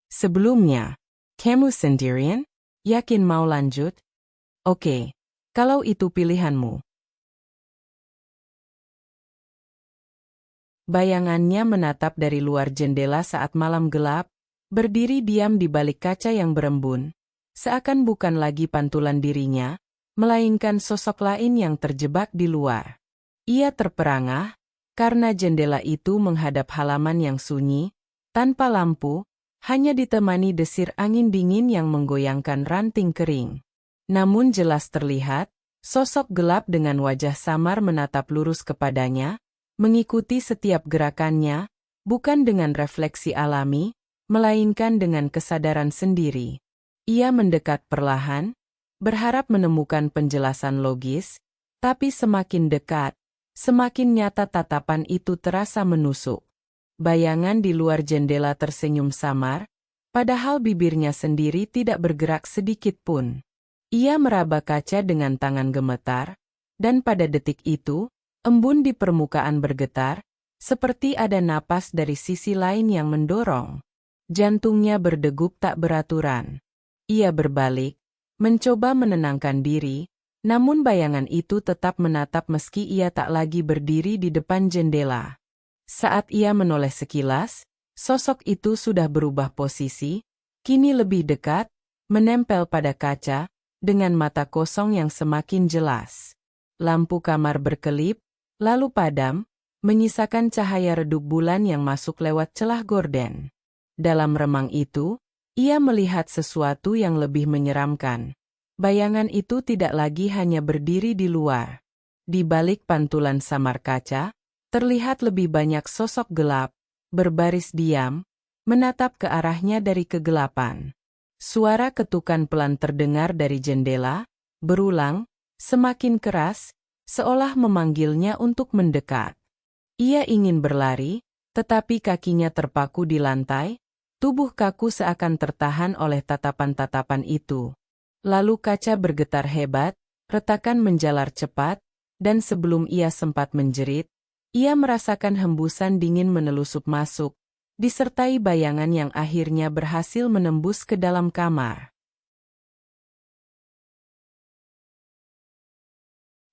Sebelumnya, kamu sendirian? Yakin mau lanjut? Oke, kalau itu pilihanmu. Bayangannya menatap dari luar jendela saat malam gelap, berdiri diam di balik kaca yang berembun, seakan bukan lagi pantulan dirinya, melainkan sosok lain yang terjebak di luar. Ia terperangah, karena jendela itu menghadap halaman yang sunyi, tanpa lampu, hanya ditemani desir angin dingin yang menggoyangkan ranting kering. Namun jelas terlihat, sosok gelap dengan wajah samar menatap lurus kepadanya, mengikuti setiap gerakannya, bukan dengan refleksi alami, melainkan dengan kesadaran sendiri. Ia mendekat perlahan, berharap menemukan penjelasan logis, tapi semakin dekat, semakin nyata tatapan itu terasa menusuk. Bayangan di luar jendela tersenyum samar, padahal bibirnya sendiri tidak bergerak sedikit pun. Ia meraba kaca dengan tangan gemetar, dan pada detik itu, embun di permukaan bergetar, seperti ada napas dari sisi lain yang mendorong. Jantungnya berdegup tak beraturan. Ia berbalik, mencoba menenangkan diri, namun bayangan itu tetap menatap meski ia tak lagi berdiri di depan jendela. Saat ia menoleh sekilas, sosok itu sudah berubah posisi, kini lebih dekat, menempel pada kaca, dengan mata kosong yang semakin jelas. Lampu kamar berkelip, lalu padam, menyisakan cahaya redup bulan yang masuk lewat celah gorden. Dalam remang itu, ia melihat sesuatu yang lebih menyeramkan. Bayangan itu tidak lagi hanya berdiri di luar. Di balik pantulan samar kaca, terlihat lebih banyak sosok gelap, berbaris diam, menatap ke arahnya dari kegelapan. Suara ketukan pelan terdengar dari jendela, berulang, semakin keras, seolah memanggilnya untuk mendekat. Ia ingin berlari, tetapi kakinya terpaku di lantai, tubuh kaku seakan tertahan oleh tatapan-tatapan itu. Lalu kaca bergetar hebat, retakan menjalar cepat, dan sebelum ia sempat menjerit, ia merasakan hembusan dingin menelusup masuk, disertai bayangan yang akhirnya berhasil menembus ke dalam kamar.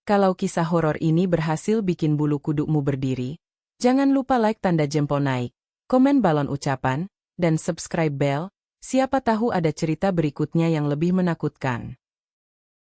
Kalau kisah horor ini berhasil bikin bulu kudukmu berdiri, jangan lupa like tanda jempol naik, komen balon ucapan, dan subscribe bell, siapa tahu ada cerita berikutnya yang lebih menakutkan.